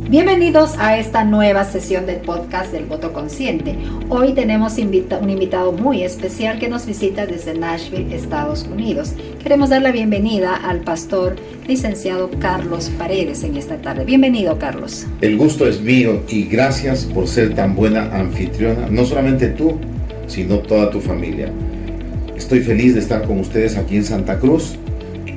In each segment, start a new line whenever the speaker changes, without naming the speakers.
Bienvenidos a esta nueva sesión del podcast del Voto Consciente. Hoy tenemos un invitado muy especial que nos visita desde Nashville, Estados Unidos. Queremos dar la bienvenida al pastor licenciado Carlos Paredes en esta tarde. Bienvenido, Carlos.
El gusto es mío y gracias por ser tan buena anfitriona, no solamente tú, sino toda tu familia. Estoy feliz de estar con ustedes aquí en Santa Cruz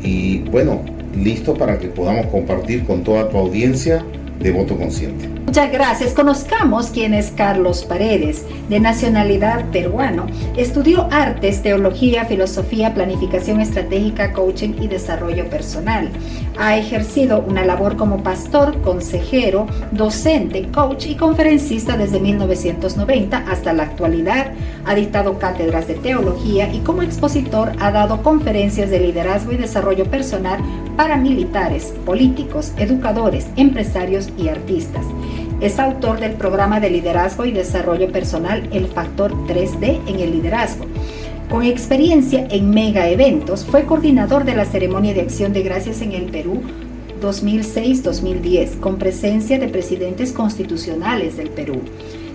y bueno, listo para que podamos compartir con toda tu audiencia de Voto Consciente.
Muchas gracias. Conozcamos quién es Carlos Paredes, de nacionalidad peruano. Estudió artes, teología, filosofía, planificación estratégica, coaching y desarrollo personal. Ha ejercido una labor como pastor, consejero, docente, coach y conferencista desde 1990 hasta la actualidad. Ha dictado cátedras de teología y como expositor ha dado conferencias de liderazgo y desarrollo personal para militares, políticos, educadores, empresarios y artistas. Es autor del programa de liderazgo y desarrollo personal El Factor 3D en el liderazgo. Con experiencia en mega eventos, fue coordinador de la ceremonia de acción de gracias en el Perú 2006-2010, con presencia de presidentes constitucionales del Perú.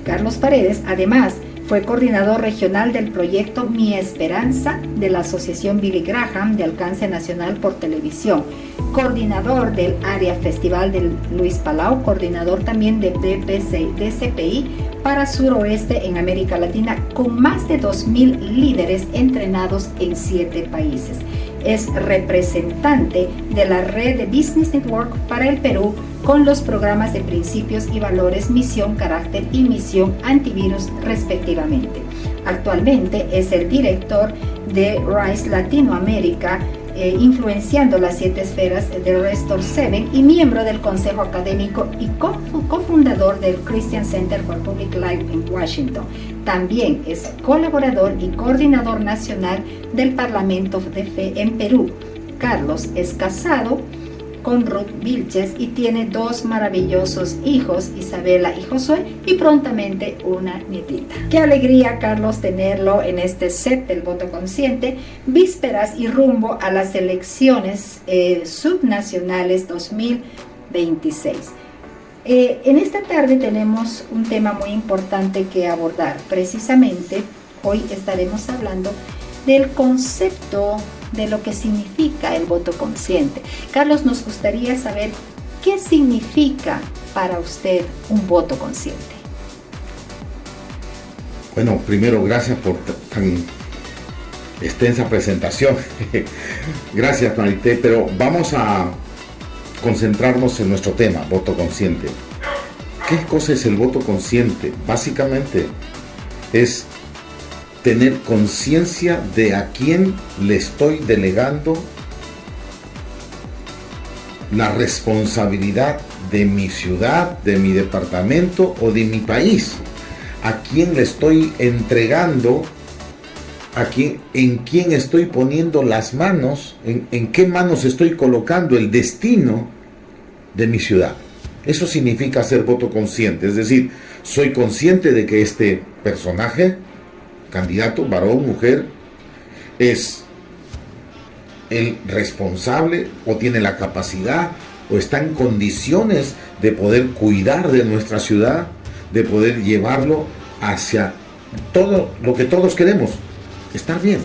Carlos Paredes, además, fue coordinador regional del proyecto Mi Esperanza de la Asociación Billy Graham de alcance nacional por televisión, coordinador del área Festival de Luis Palau, coordinador también de DCPI para Suroeste en América Latina, con más de 2.000 líderes entrenados en 7 países. Es representante de la red de Business Network para el Perú con los programas de principios y valores, misión, carácter y misión antivirus respectivamente. Actualmente es el director de RISE Latinoamérica, influenciando las 7 esferas de Restore 7 y miembro del Consejo Académico y cofundador del Christian Center for Public Life en Washington. También es colaborador y coordinador nacional del Parlamento de Fe en Perú. Carlos es casado con Ruth Vilches y tiene 2 maravillosos hijos, Isabela y Josué, y prontamente una nietita. Qué alegría, Carlos, tenerlo en este set del Voto Consciente, vísperas y rumbo a las elecciones subnacionales 2026. En esta tarde tenemos un tema muy importante que abordar. Precisamente hoy estaremos hablando del concepto de lo que significa el voto consciente. Carlos, nos gustaría saber qué significa para usted un voto consciente.
Bueno, primero, gracias por tan extensa presentación. Gracias, Marité, pero vamos a concentrarnos en nuestro tema, voto consciente. ¿Qué cosa es el voto consciente? Básicamente es tener conciencia de a quién le estoy delegando la responsabilidad de mi ciudad, de mi departamento o de mi país. A quién le estoy entregando, en quién estoy poniendo las manos, en qué manos estoy colocando el destino de mi ciudad. Eso significa ser voto consciente, es decir, soy consciente de que este personaje, candidato, varón, mujer, es el responsable o tiene la capacidad o está en condiciones de poder cuidar de nuestra ciudad, de poder llevarlo hacia todo lo que todos queremos, estar bien,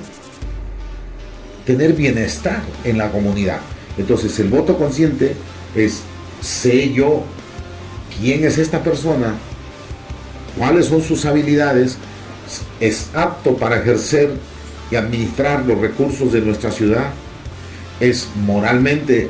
tener bienestar en la comunidad. Entonces el voto consciente es, sé yo quién es esta persona, cuáles son sus habilidades, es apto para ejercer y administrar los recursos de nuestra ciudad, es moralmente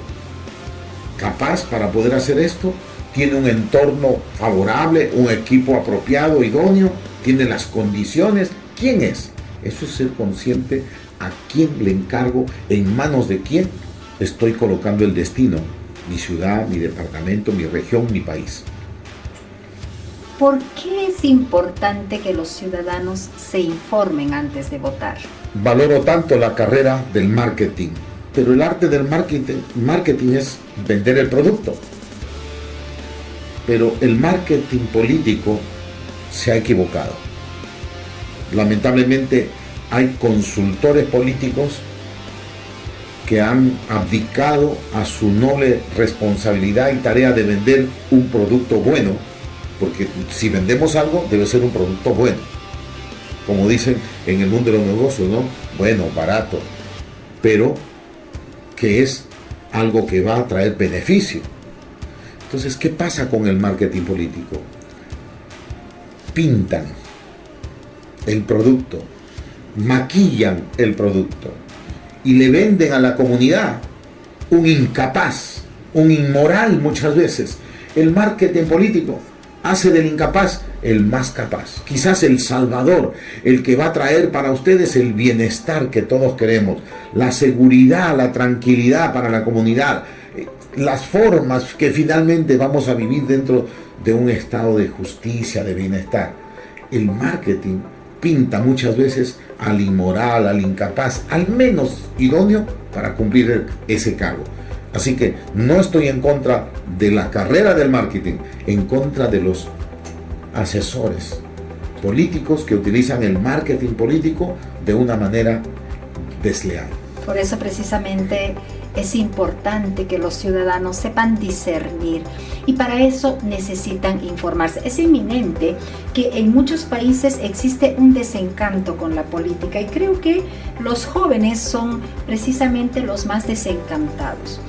capaz para poder hacer esto, tiene un entorno favorable, un equipo apropiado, idóneo, tiene las condiciones. ¿Quién es? Eso es ser consciente a quién le encargo, en manos de quién estoy colocando el destino, mi ciudad, mi departamento, mi región, mi país.
¿Por qué es importante que los ciudadanos se informen antes de votar?
Valoro tanto la carrera del marketing, pero el arte del marketing es vender el producto. Pero el marketing político se ha equivocado. Lamentablemente hay consultores políticos que han abdicado a su noble responsabilidad y tarea de vender un producto bueno, porque si vendemos algo debe ser un producto bueno, como dicen en el mundo de los negocios, ¿no? Bueno, barato, pero que es algo que va a traer beneficio. Entonces, ¿qué pasa con el marketing político? Pintan el producto, maquillan el producto y le venden a la comunidad un incapaz, un inmoral muchas veces. El marketing político hace del incapaz el más capaz, quizás el salvador, el que va a traer para ustedes el bienestar que todos queremos, la seguridad, la tranquilidad para la comunidad, las formas que finalmente vamos a vivir dentro de un estado de justicia, de bienestar. El marketing pinta muchas veces al inmoral, al incapaz, al menos idóneo para cumplir ese cargo. Así que no estoy en contra de la carrera del marketing, en contra de los asesores políticos que utilizan el marketing político de una manera desleal.
Por eso precisamente es importante que los ciudadanos sepan discernir y para eso necesitan informarse. Es inminente que en muchos países existe un desencanto con la política y creo que los jóvenes son precisamente los más desencantados.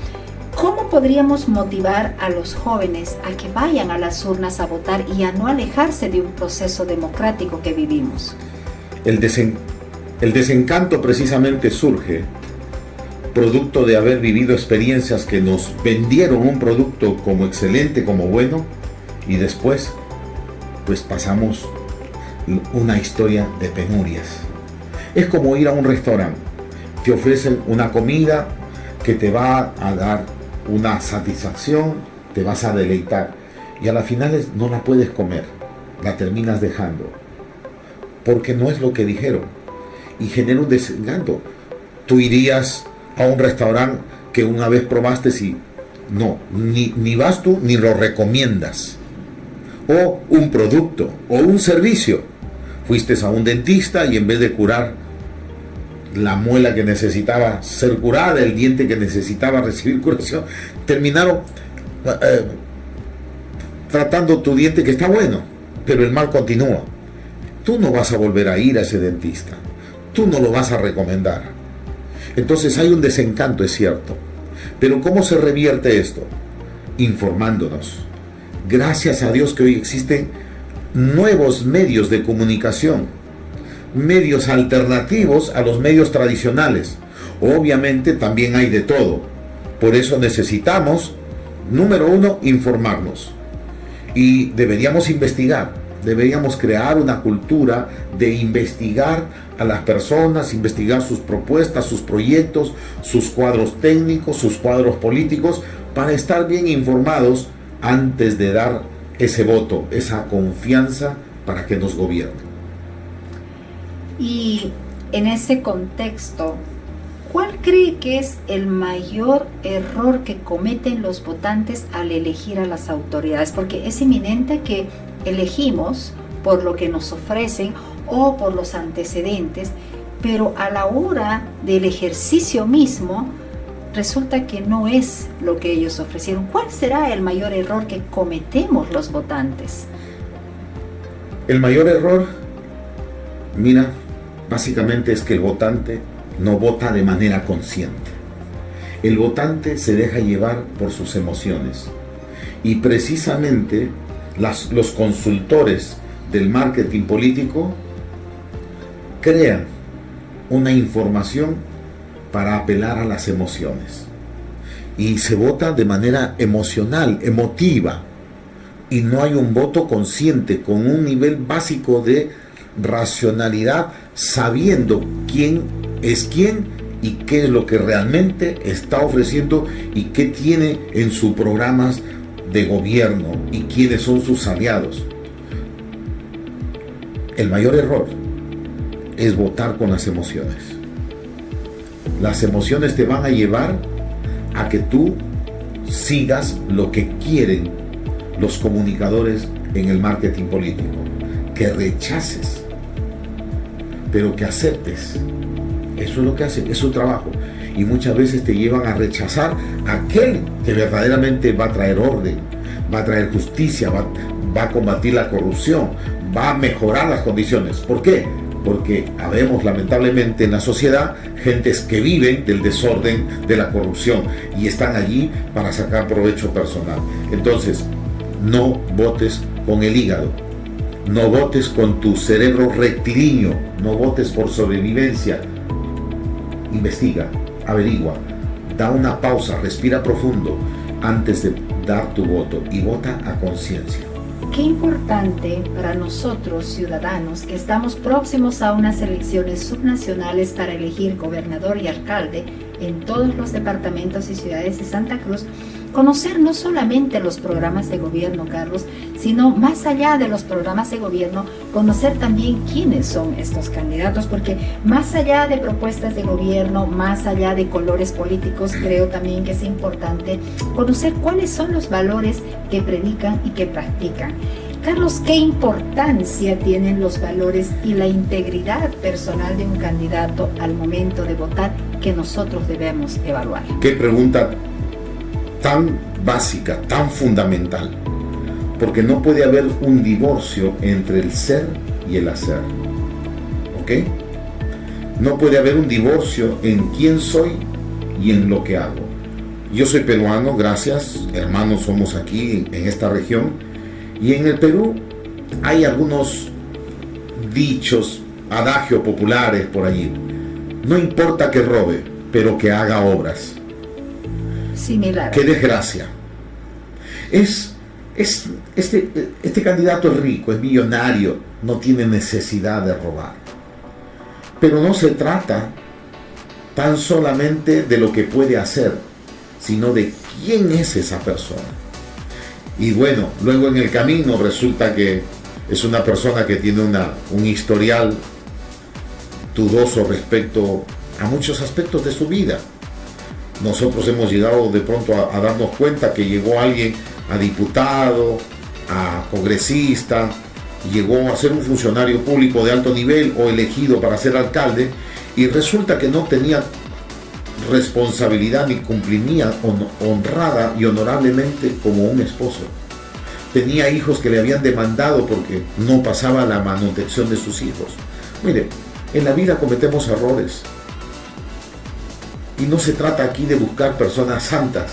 ¿Cómo podríamos motivar a los jóvenes a que vayan a las urnas a votar y a no alejarse de un proceso democrático que vivimos?
El desencanto precisamente surge producto de haber vivido experiencias que nos vendieron un producto como excelente, como bueno, y después pues pasamos una historia de penurias. Es como ir a un restaurante, te ofrecen una comida que te va a dar una satisfacción, te vas a deleitar y a la final no la puedes comer, la terminas dejando porque no es lo que dijeron y genera un desencanto. Tú irías a un restaurante que una vez probaste y no, ni vas tú ni lo recomiendas. O un producto o un servicio. Fuiste a un dentista y en vez de curar la muela que necesitaba ser curada, el diente que necesitaba recibir curación, terminaron tratando tu diente que está bueno, pero el mal continúa. Tú no vas a volver a ir a ese dentista, tú no lo vas a recomendar. Entonces hay un desencanto, es cierto, pero ¿cómo se revierte esto? Informándonos. Gracias a Dios que hoy existen nuevos medios de comunicación, medios alternativos a los medios tradicionales. Obviamente también hay de todo. Por eso necesitamos, número uno, informarnos. Y deberíamos investigar, deberíamos crear una cultura de investigar a las personas, investigar sus propuestas, sus proyectos, sus cuadros técnicos, sus cuadros políticos, para estar bien informados antes de dar ese voto, esa confianza para que nos gobiernen.
Y en ese contexto, ¿cuál cree que es el mayor error que cometen los votantes al elegir a las autoridades? Porque es inminente que elegimos por lo que nos ofrecen o por los antecedentes, pero a la hora del ejercicio mismo resulta que no es lo que ellos ofrecieron. ¿Cuál será el mayor error que cometemos los votantes?
El mayor error, mira, básicamente es que el votante no vota de manera consciente. El votante se deja llevar por sus emociones. Y precisamente los consultores del marketing político crean una información para apelar a las emociones. Y se vota de manera emocional, emotiva. Y no hay un voto consciente con un nivel básico de racionalidad, sabiendo quién es quién y qué es lo que realmente está ofreciendo y qué tiene en sus programas de gobierno y quiénes son sus aliados. El mayor error es votar con las emociones. Las emociones te van a llevar a que tú sigas lo que quieren los comunicadores en el marketing político, que rechaces, pero que aceptes. Eso es lo que hacen, es su trabajo. y muchas veces te llevan a rechazar a aquel que verdaderamente va a traer orden, va a traer justicia, va a combatir la corrupción, va a mejorar las condiciones. ¿Por qué? Porque habemos lamentablemente en la sociedad gentes que viven del desorden, de la corrupción, y están allí para sacar provecho personal. Entonces, no votes con el hígado, no votes con tu cerebro rectilíneo, no votes por sobrevivencia. Investiga, averigua, da una pausa, respira profundo antes de dar tu voto y vota a conciencia.
Qué importante para nosotros, ciudadanos, que estamos próximos a unas elecciones subnacionales para elegir gobernador y alcalde en todos los departamentos y ciudades de Santa Cruz, conocer no solamente los programas de gobierno, Carlos, sino más allá de los programas de gobierno, conocer también quiénes son estos candidatos, porque más allá de propuestas de gobierno, más allá de colores políticos, creo también que es importante conocer cuáles son los valores que predican y que practican. Carlos, ¿qué importancia tienen los valores y la integridad personal de un candidato al momento de votar que nosotros debemos evaluar?
Qué pregunta tan básica, tan fundamental, porque no puede haber un divorcio entre el ser y el hacer, ¿ok? No puede haber un divorcio en quién soy y en lo que hago. Yo soy peruano, gracias, hermanos somos aquí en esta región, y en el Perú hay algunos dichos, adagios populares por allí. No importa que robe, pero que haga obras.
Similar.
Qué desgracia. Este candidato es rico, es millonario, no tiene necesidad de robar. Pero no se trata tan solamente de lo que puede hacer, sino de quién es esa persona. Y bueno, luego en el camino resulta que es una persona que tiene un historial dudoso respecto a muchos aspectos de su vida. Nosotros hemos llegado de pronto a darnos cuenta que llegó alguien a diputado, a congresista, llegó a ser un funcionario público de alto nivel o elegido para ser alcalde, y resulta que no tenía responsabilidad ni cumplía honrada y honorablemente como un esposo. Tenía hijos que le habían demandado porque no pasaba la manutención de sus hijos. Mire, en la vida cometemos errores. Y no se trata aquí de buscar personas santas,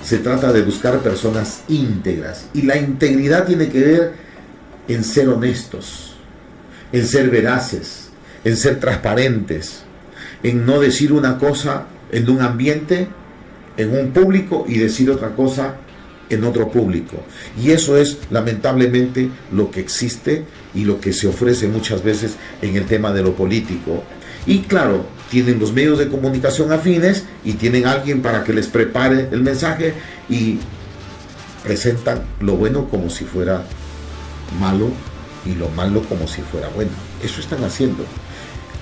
se trata de buscar personas íntegras. Y la integridad tiene que ver en ser honestos, en ser veraces, en ser transparentes, en no decir una cosa en un ambiente, en un público, y decir otra cosa en otro público. Y eso es lamentablemente lo que existe y lo que se ofrece muchas veces en el tema de lo político. Y claro, tienen los medios de comunicación afines y tienen alguien para que les prepare el mensaje y presentan lo bueno como si fuera malo y lo malo como si fuera bueno. Eso están haciendo.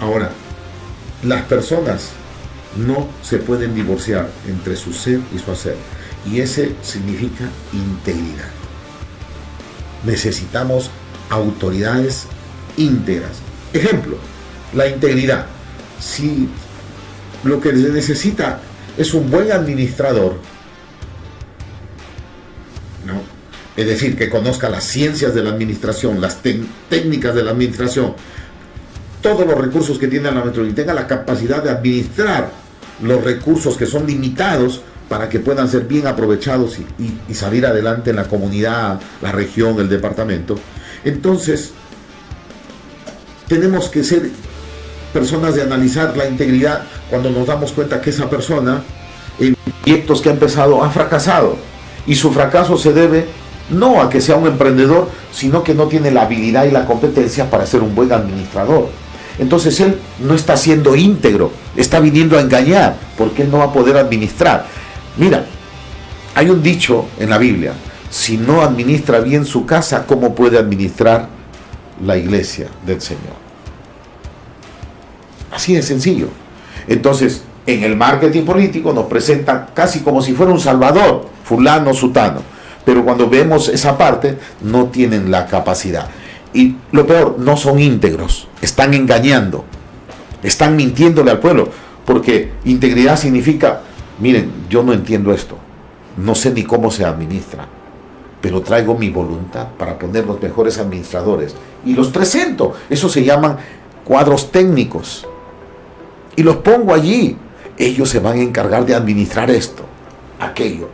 Ahora, las personas no se pueden divorciar entre su ser y su hacer, y ese significa integridad. Necesitamos autoridades íntegras. Ejemplo, la integridad. Si lo que se necesita es un buen administrador, ¿no? Es decir, que conozca las ciencias de la administración, las técnicas de la administración, todos los recursos que tiene la metrópoli, y tenga la capacidad de administrar los recursos que son limitados para que puedan ser bien aprovechados y salir adelante en la comunidad, la región, el departamento. Entonces, tenemos que ser personas de analizar la integridad cuando nos damos cuenta que esa persona en proyectos que ha empezado ha fracasado, y su fracaso se debe no a que sea un emprendedor, sino que no tiene la habilidad y la competencia para ser un buen administrador. Entonces él no está siendo íntegro, está viniendo a engañar, porque él no va a poder administrar. Mira, hay un dicho en la Biblia: si no administra bien su casa, ¿cómo puede administrar la iglesia del Señor? Así de sencillo. Entonces, en el marketing político nos presentan casi como si fuera un salvador, fulano, sutano. Pero cuando vemos esa parte, no tienen la capacidad. Y lo peor, no son íntegros, están engañando, están mintiéndole al pueblo. Porque integridad significa, miren, yo no entiendo esto, no sé ni cómo se administra, pero traigo mi voluntad para poner los mejores administradores y los presento. Eso se llaman cuadros técnicos y los pongo allí. Ellos se van a encargar de administrar esto, aquello,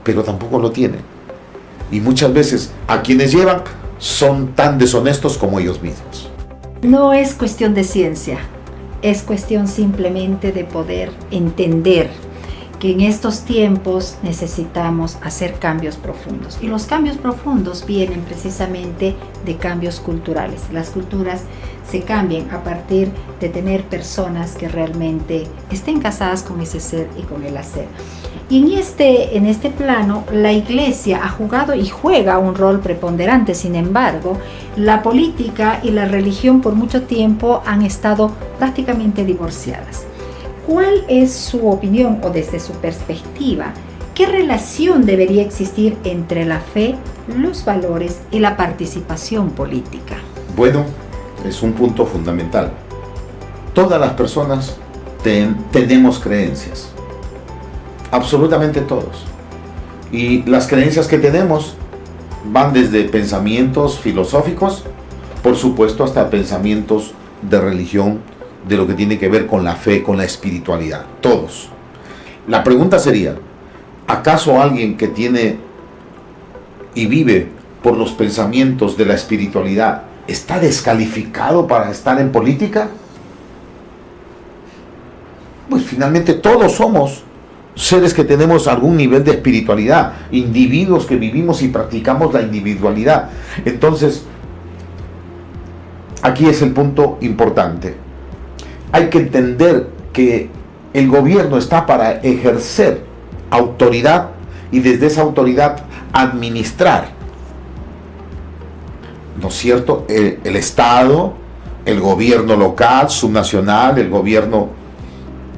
pero tampoco lo tienen. Y muchas veces a quienes llevan son tan deshonestos como ellos mismos.
No es cuestión de ciencia, es cuestión simplemente de poder entender que en estos tiempos necesitamos hacer cambios profundos. Y los cambios profundos vienen precisamente de cambios culturales. Las culturas se cambian a partir de tener personas que realmente estén casadas con ese ser y con el hacer. Y en este plano, la Iglesia ha jugado y juega un rol preponderante. Sin embargo, la política y la religión por mucho tiempo han estado prácticamente divorciadas. ¿Cuál es su opinión o desde su perspectiva? ¿Qué relación debería existir entre la fe, los valores y la participación política?
Bueno, es un punto fundamental. Todas las personas tenemos creencias. Absolutamente todos. Y las creencias que tenemos van desde pensamientos filosóficos, por supuesto, hasta pensamientos de religión, de lo que tiene que ver con la fe, con la espiritualidad. Todos. La pregunta sería, ¿acaso alguien que tiene y vive por los pensamientos de la espiritualidad está descalificado para estar en política? Pues finalmente todos somos seres que tenemos algún nivel de espiritualidad, individuos que vivimos y practicamos la individualidad. Entonces, aquí es el punto importante. Hay que entender que el gobierno está para ejercer autoridad y desde esa autoridad administrar, ¿no es cierto?, el Estado, el gobierno local, subnacional, el gobierno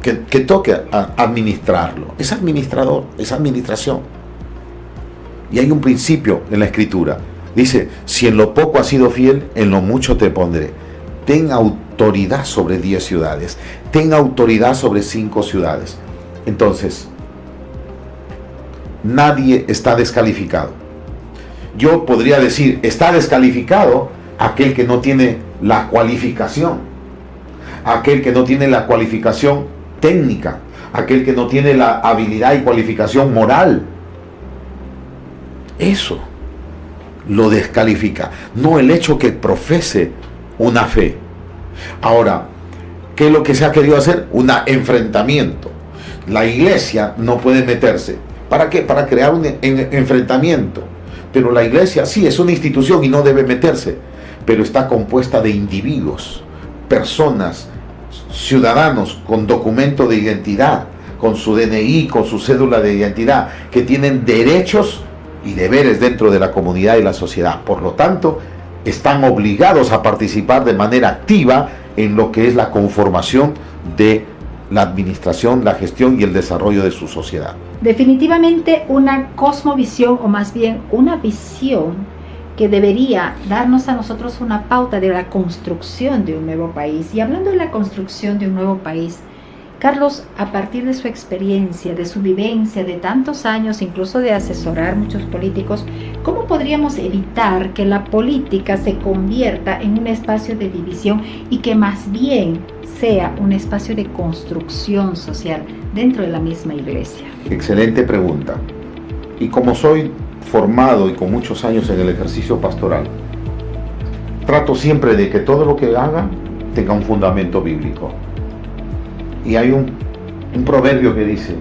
que toque administrarlo. Es administrador, es administración. Y hay un principio en la Escritura. Dice, si en lo poco has sido fiel, en lo mucho te pondré. Ten autoridad sobre 10 ciudades. Ten autoridad sobre 5 ciudades. Entonces, nadie está descalificado. Yo podría decir, está descalificado aquel que no tiene la cualificación. Aquel que no tiene la cualificación técnica, aquel que no tiene la habilidad y cualificación moral. Eso lo descalifica, no el hecho que profese una fe. Ahora, ¿qué es lo que se ha querido hacer? Un enfrentamiento. La Iglesia no puede meterse. ¿Para qué? Para crear un enfrentamiento. Pero la Iglesia sí es una institución y no debe meterse, pero está compuesta de individuos, personas, ciudadanos con documento de identidad, con su DNI, con su cédula de identidad, que tienen derechos y deberes dentro de la comunidad y la sociedad. Por lo tanto, están obligados a participar de manera activa en lo que es la conformación de la administración, la gestión y el desarrollo de su sociedad.
Definitivamente una cosmovisión, o más bien una visión que debería darnos a nosotros una pauta de la construcción de un nuevo país. Y hablando de la construcción de un nuevo país, Carlos, a partir de su experiencia, de su vivencia, de tantos años, incluso de asesorar muchos políticos, ¿cómo podríamos evitar que la política se convierta en un espacio de división y que más bien sea un espacio de construcción social dentro de la misma Iglesia?
Excelente pregunta. Y como soy formado y con muchos años en el ejercicio pastoral, trato siempre de que todo lo que haga tenga un fundamento bíblico. Y hay un proverbio que dice,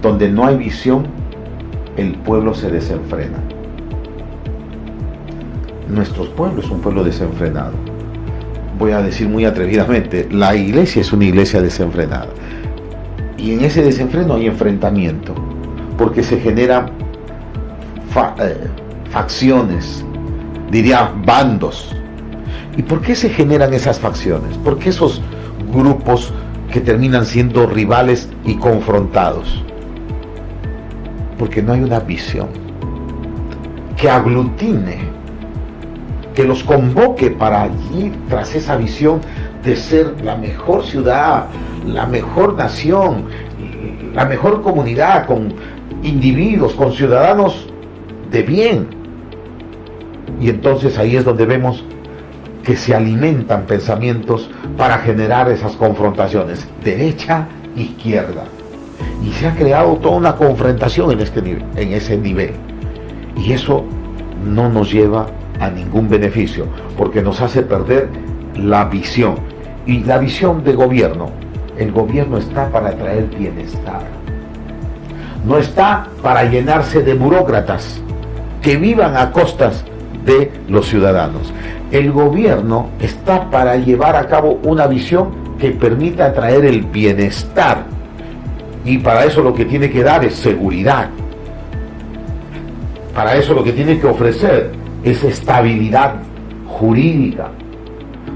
donde no hay visión, el pueblo se desenfrena. Nuestro pueblo es un pueblo desenfrenado. Voy a decir muy atrevidamente, la Iglesia es una iglesia desenfrenada. Y en ese desenfreno hay enfrentamiento, porque se generan facciones, diría bandos. ¿Y por qué se generan esas facciones? ¿Por qué esos grupos que terminan siendo rivales y confrontados? Porque no hay una visión que aglutine, que los convoque para ir tras esa visión de ser la mejor ciudad, la mejor nación, la mejor comunidad, con individuos, con ciudadanos de bien. Y entonces ahí es donde vemos que se alimentan pensamientos para generar esas confrontaciones, derecha, izquierda. Y se ha creado toda una confrontación en ese nivel. Y eso no nos lleva a ningún beneficio, porque nos hace perder la visión. Y la visión de gobierno, el gobierno está para traer bienestar. No está para llenarse de burócratas que vivan a costas de los ciudadanos. El gobierno está para llevar a cabo una visión que permita traer el bienestar. Y para eso lo que tiene que dar es seguridad. Para eso lo que tiene que ofrecer es estabilidad jurídica.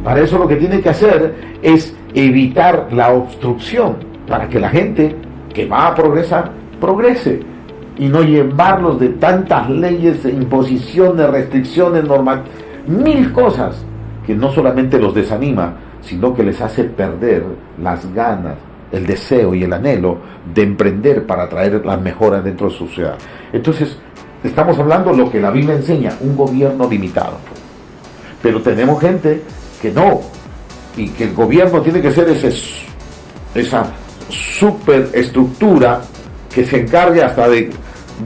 Para eso lo que tiene que hacer es evitar la obstrucción, para que la gente que va a progresar, progrese, y no llevarlos de tantas leyes, imposiciones, restricciones, normas, mil cosas que no solamente los desanima, sino que les hace perder las ganas, el deseo y el anhelo de emprender para traer las mejoras dentro de su ciudad. Entonces, estamos hablando de lo que la Biblia enseña, un gobierno limitado. Pero tenemos gente que no, y que el gobierno tiene que ser esa superestructura que se encargue hasta de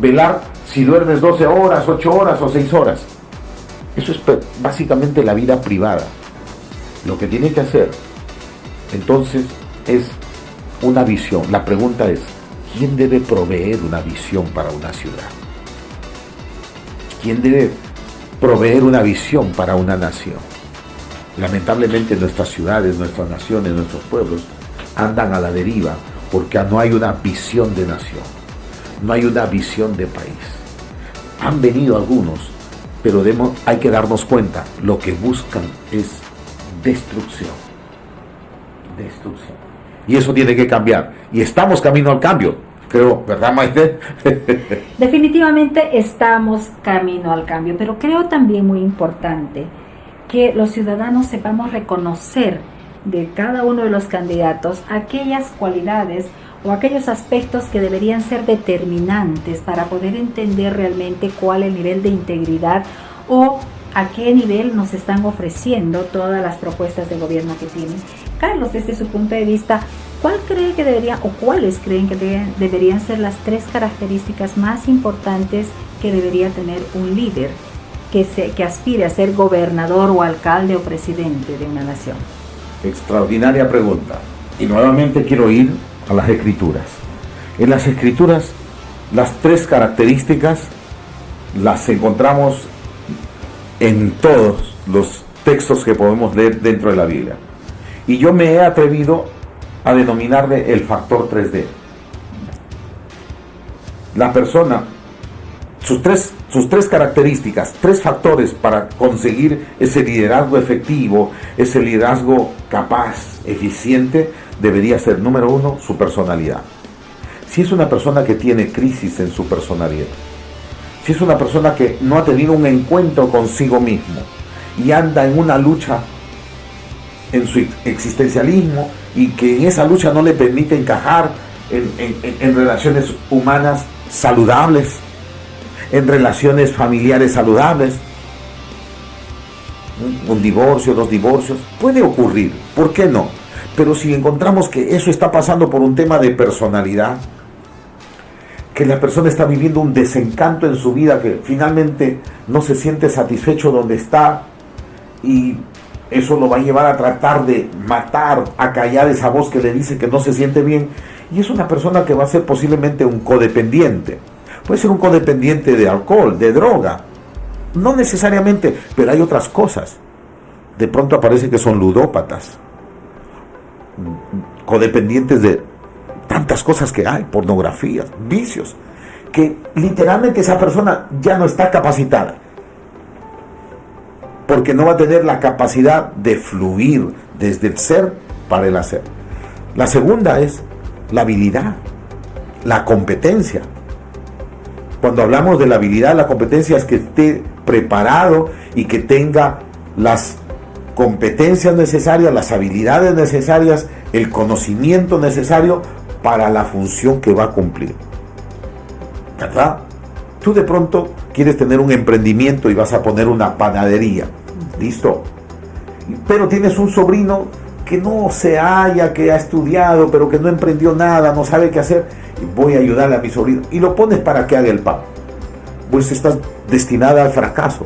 velar si duermes 12 horas, 8 horas o 6 horas. Eso es básicamente la vida privada. Lo que tiene que hacer, entonces, es una visión. La pregunta es, ¿quién debe proveer una visión para una ciudad? ¿Quién debe proveer una visión para una nación? Lamentablemente nuestras ciudades, nuestras naciones, nuestros pueblos andan a la deriva porque no hay una visión de nación, no hay una visión de país. Han venido algunos, pero hay que darnos cuenta, lo que buscan es destrucción. Destrucción. Y eso tiene que cambiar. Y estamos camino al cambio, creo, ¿verdad, Maite?
Definitivamente estamos camino al cambio, pero creo también muy importante que los ciudadanos sepamos reconocer de cada uno de los candidatos aquellas cualidades o aquellos aspectos que deberían ser determinantes para poder entender realmente cuál es el nivel de integridad o a qué nivel nos están ofreciendo todas las propuestas de gobierno que tienen. Carlos, desde su punto de vista, ¿cuál cree que debería o cuáles creen que deberían ser las 3 características más importantes que debería tener un líder que aspire a ser gobernador o alcalde o presidente de una nación?
Extraordinaria pregunta. Y nuevamente quiero ir a las Escrituras. En las Escrituras, las 3 características las encontramos en todos los textos que podemos leer dentro de la Biblia. Y yo me he atrevido a denominarle el factor 3D. La persona, sus tres características, 3 factores para conseguir ese liderazgo efectivo, ese liderazgo capaz, eficiente, debería ser, número 1, su personalidad. Si es una persona que tiene crisis en su personalidad, si es una persona que no ha tenido un encuentro consigo mismo y anda en una lucha en su existencialismo y que en esa lucha no le permite encajar en relaciones humanas saludables, en relaciones familiares saludables, un divorcio, 2 divorcios, puede ocurrir, ¿por qué no? Pero si encontramos que eso está pasando por un tema de personalidad, que la persona está viviendo un desencanto en su vida, que finalmente no se siente satisfecho donde está, y eso lo va a llevar a tratar de matar, a callar esa voz que le dice que no se siente bien, y es una persona que va a ser posiblemente un codependiente. Puede ser un codependiente de alcohol, de droga, no necesariamente, pero hay otras cosas. De pronto aparece que son ludópatas, codependientes de tantas cosas que hay, pornografía, vicios, que literalmente esa persona ya no está capacitada, porque no va a tener la capacidad de fluir desde el ser para el hacer. La segunda es la habilidad, la competencia. Cuando hablamos de la habilidad, la competencia es que esté preparado y que tenga las competencias necesarias, las habilidades necesarias, el conocimiento necesario para la función que va a cumplir. ¿Verdad? Tú de pronto quieres tener un emprendimiento y vas a poner una panadería. ¿Listo? Pero tienes un sobrino que no se halla, que ha estudiado, pero que no emprendió nada, no sabe qué hacer. Y voy a ayudarle a mi sobrino. Y lo pones para que haga el pan. Pues estás destinada al fracaso.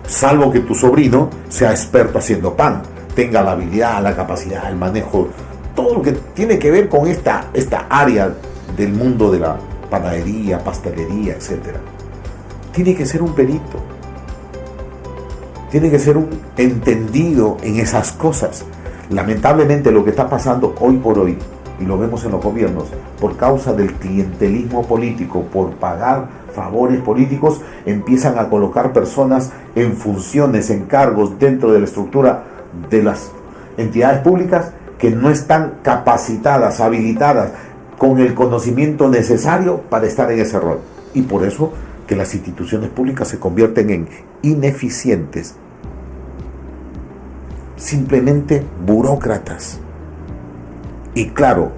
Salvo que tu sobrino sea experto haciendo pan, tenga la habilidad, la capacidad, el manejo, todo lo que tiene que ver con esta área del mundo de la panadería, pastelería, etc. Tiene que ser un perito, tiene que ser un entendido en esas cosas. Lamentablemente lo que está pasando hoy por hoy, y lo vemos en los gobiernos, por causa del clientelismo político, por pagar favores políticos, empiezan a colocar personas en funciones, en cargos dentro de la estructura de las entidades públicas que no están capacitadas, habilitadas, con el conocimiento necesario para estar en ese rol. Y por eso que las instituciones públicas se convierten en ineficientes, simplemente burócratas. Y claro,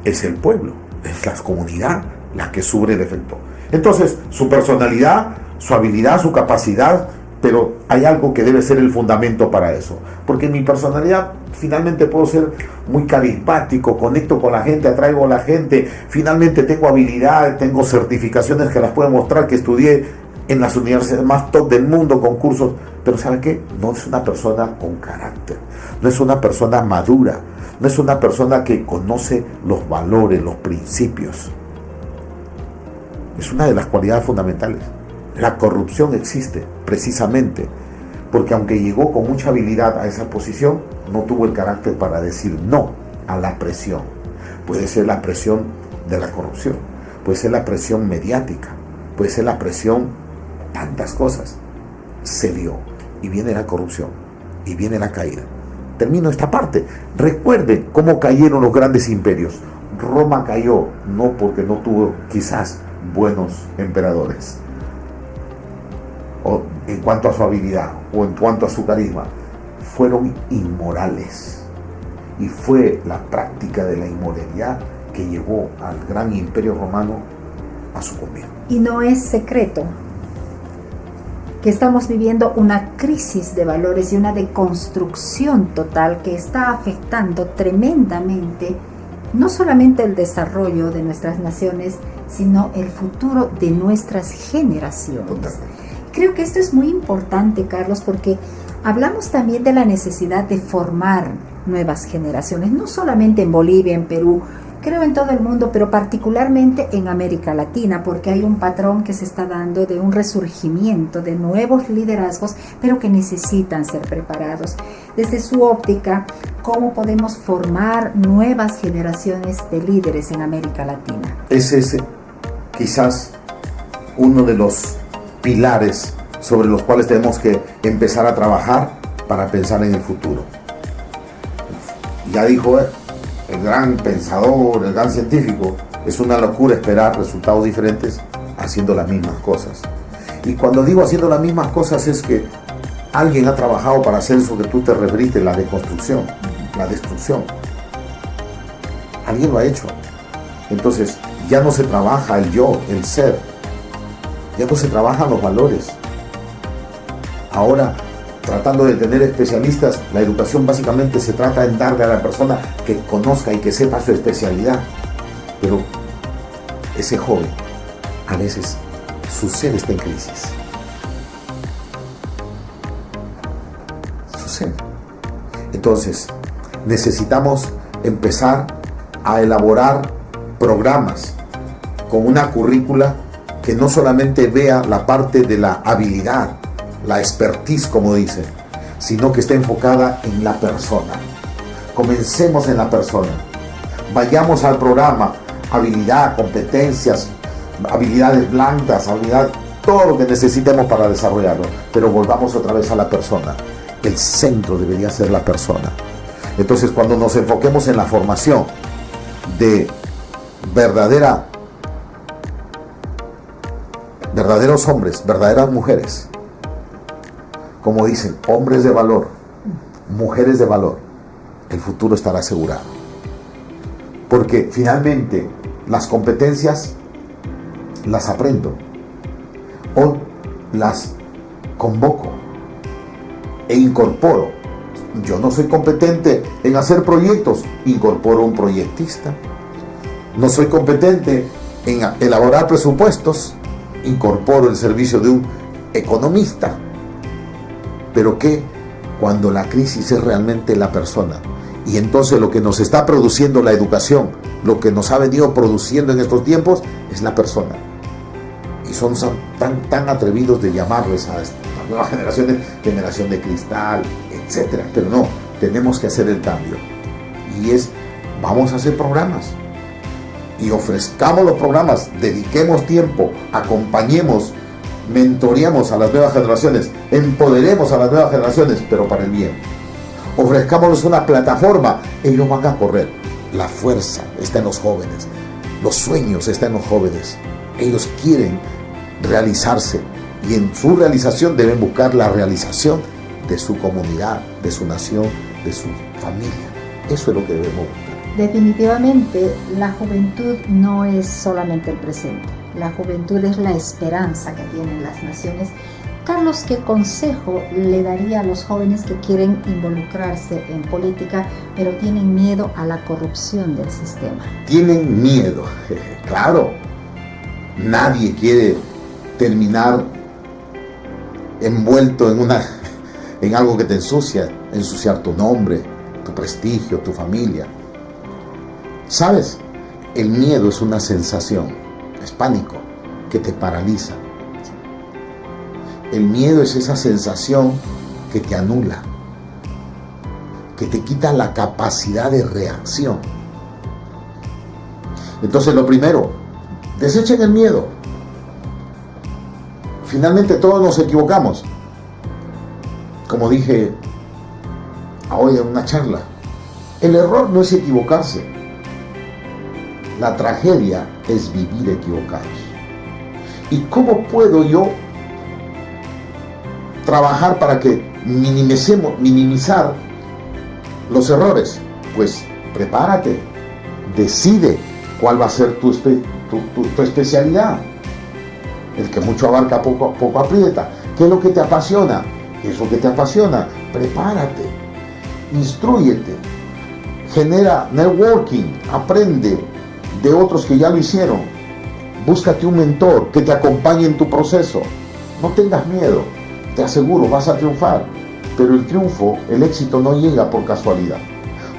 es el pueblo, es la comunidad la que sufre el efecto. Entonces, su personalidad, su habilidad, su capacidad, pero hay algo que debe ser el fundamento para eso. Porque en mi personalidad finalmente puedo ser muy carismático, conecto con la gente, atraigo a la gente, finalmente tengo habilidad, tengo certificaciones que las puedo mostrar, que estudié en las universidades más top del mundo, concursos, pero ¿saben qué? No es una persona con carácter, no es una persona madura, no es una persona que conoce los valores, los principios. Es una de las cualidades fundamentales. La corrupción existe precisamente porque aunque llegó con mucha habilidad a esa posición, no tuvo el carácter para decir no a la presión. Puede ser la presión de la corrupción, puede ser la presión mediática, puede ser la presión, tantas cosas. Se dio y viene la corrupción y viene la caída. Termino esta parte. Recuerden cómo cayeron los grandes imperios. Roma cayó no porque no tuvo quizás buenos emperadores, o en cuanto a su habilidad o en cuanto a su carisma, fueron inmorales, y fue la práctica de la inmoralidad que llevó al gran imperio romano a sucumbir.
Y no es secreto que estamos viviendo una crisis de valores y una deconstrucción total que está afectando tremendamente no solamente el desarrollo de nuestras naciones, sino el futuro de nuestras generaciones.
Totalmente.
Creo que esto es muy importante, Carlos, porque hablamos también de la necesidad de formar nuevas generaciones, no solamente en Bolivia, en Perú, creo en todo el mundo, pero particularmente en América Latina, porque hay un patrón que se está dando de un resurgimiento de nuevos liderazgos, pero que necesitan ser preparados. Desde su óptica, ¿cómo podemos formar nuevas generaciones de líderes en América Latina?
Es ese quizás uno de los pilares sobre los cuales tenemos que empezar a trabajar para pensar en el futuro. Ya dijo el gran pensador, el gran científico, es una locura esperar resultados diferentes haciendo las mismas cosas. Y cuando digo haciendo las mismas cosas es que alguien ha trabajado para hacer eso que tú te referiste, la deconstrucción, la destrucción. Alguien lo ha hecho. Entonces ya no se trabaja el yo, el ser. Ya no se trabajan los valores. Ahora, tratando de tener especialistas, la educación básicamente se trata en darle a la persona que conozca y que sepa su especialidad. Pero ese joven, a veces, su ser está en crisis. Su ser. Entonces, necesitamos empezar a elaborar programas con una currícula que no solamente vea la parte de la habilidad, la expertise, como dicen, sino que esté enfocada en la persona. Comencemos en la persona. Vayamos al programa, habilidad, competencias, habilidades blandas, habilidad, todo lo que necesitemos para desarrollarlo, pero volvamos otra vez a la persona. El centro debería ser la persona. Entonces, cuando nos enfoquemos en la formación de verdaderos hombres, verdaderas mujeres, como dicen, hombres de valor, mujeres de valor, el futuro estará asegurado. Porque finalmente las competencias las aprendo o las convoco e incorporo. Yo no soy competente en hacer proyectos, incorporo un proyectista. No soy competente en elaborar presupuestos, incorporo el servicio de un economista. Pero ¿qué? Cuando la crisis es realmente la persona. Y entonces lo que nos está produciendo la educación, lo que nos ha venido produciendo en estos tiempos, es la persona. Y son tan atrevidos de llamarles a las nuevas generaciones, generación de cristal, etc. Pero no, tenemos que hacer el cambio. Y vamos a hacer programas. Y ofrezcamos los programas, dediquemos tiempo, acompañemos, mentoreamos a las nuevas generaciones, empoderemos a las nuevas generaciones, pero para el bien. Ofrezcámosles una plataforma, ellos van a correr. La fuerza está en los jóvenes, los sueños están en los jóvenes. Ellos quieren realizarse y en su realización deben buscar la realización de su comunidad, de su nación, de su familia. Eso es lo que debemos buscar.
Definitivamente, la juventud no es solamente el presente. La juventud es la esperanza que tienen las naciones. Carlos, ¿qué consejo le daría a los jóvenes que quieren involucrarse en política, pero tienen miedo a la corrupción del sistema?
Tienen miedo, claro. Nadie quiere terminar envuelto en algo que te ensuciar tu nombre, tu prestigio, tu familia. ¿Sabes? El miedo es una sensación, es pánico, que te paraliza. El miedo es esa sensación que te anula, que te quita la capacidad de reacción. Entonces lo primero, desechen el miedo. Finalmente todos nos equivocamos. Como dije hoy en una charla, el error no es equivocarse. La tragedia es vivir equivocados. ¿Y cómo puedo yo trabajar para que minimizar los errores? Pues prepárate, decide cuál va a ser tu especialidad. El que mucho abarca, poco aprieta. ¿Qué es lo que te apasiona? ¿Qué es lo que te apasiona? Prepárate, instrúyete, genera networking, aprende de otros que ya lo hicieron. Búscate un mentor que te acompañe en tu proceso. No tengas miedo, te aseguro, vas a triunfar. Pero el triunfo, el éxito no llega por casualidad.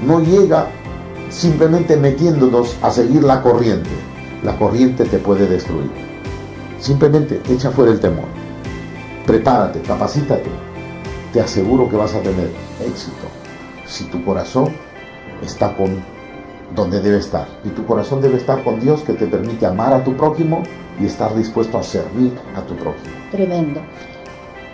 No llega simplemente metiéndonos a seguir la corriente. La corriente te puede destruir. Simplemente echa fuera el temor. Prepárate, capacítate. Te aseguro que vas a tener éxito si tu corazón está con donde debe estar. Y tu corazón debe estar con Dios, que te permite amar a tu prójimo y estar dispuesto a servir a tu prójimo.
Tremendo.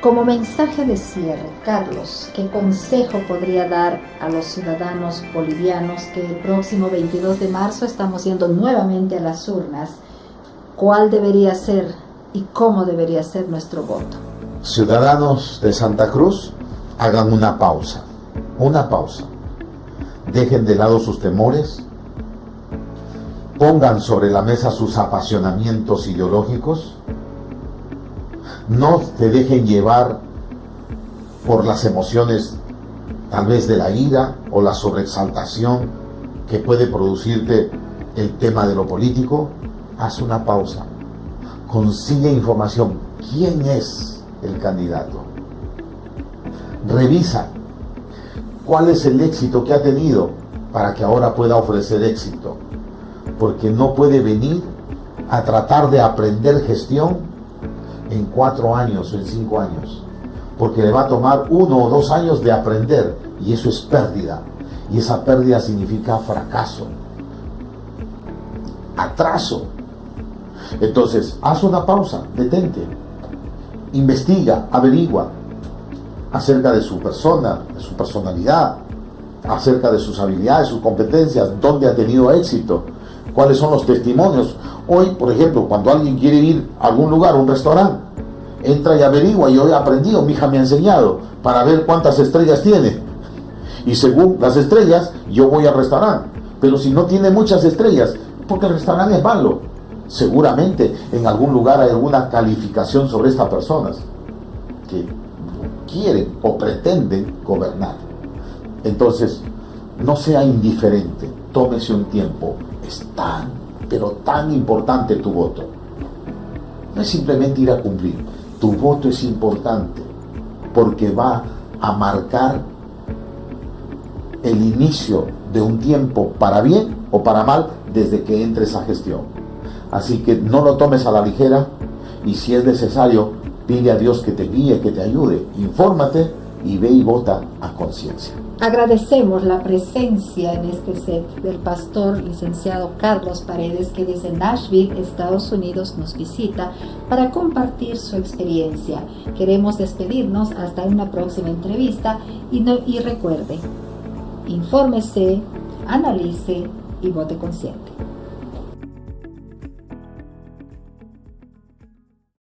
Como mensaje de cierre, Carlos, ¿qué consejo podría dar a los ciudadanos bolivianos que el próximo 22 de marzo estamos yendo nuevamente a las urnas? ¿Cuál debería ser y cómo debería ser nuestro voto?
Ciudadanos de Santa Cruz, hagan una pausa. Dejen de lado sus temores, pongan sobre la mesa sus apasionamientos ideológicos, no te dejen llevar por las emociones tal vez de la ira o la sobreexaltación que puede producirte el tema de lo político. Haz una pausa, consigue información. ¿Quién es el candidato? Revisa cuál es el éxito que ha tenido para que ahora pueda ofrecer éxito, porque no puede venir a tratar de aprender gestión en 4 años o en 5 años, porque le va a tomar 1 o 2 años de aprender, y eso es pérdida, y esa pérdida significa fracaso, atraso. Entonces, haz una pausa, detente, investiga, averigua acerca de su persona, de su personalidad, acerca de sus habilidades, sus competencias, dónde ha tenido éxito, cuáles son los testimonios. Hoy, por ejemplo, cuando alguien quiere ir a algún lugar, a un restaurante, entra y averigua. Yo he aprendido, mi hija me ha enseñado, para ver cuántas estrellas tiene.
Y según las estrellas, yo voy al restaurante. Pero si no tiene muchas estrellas, porque el restaurante es malo. Seguramente en algún lugar hay alguna calificación sobre estas personas que quieren o pretenden gobernar. Entonces, no sea indiferente, tómese un tiempo. Es tan, pero tan importante tu voto. No es simplemente ir a cumplir. Tu voto es importante porque va a marcar el inicio de un tiempo para bien o para mal desde que entre esa gestión. Así que no lo tomes a la ligera y si es necesario, pide a Dios que te guíe, que te ayude. Infórmate y ve y vota a conciencia.
Agradecemos la presencia en este set del pastor licenciado Carlos Paredes, que desde Nashville, Estados Unidos, nos visita para compartir su experiencia. Queremos despedirnos hasta una próxima entrevista y recuerde, infórmese, analice y vote consciente.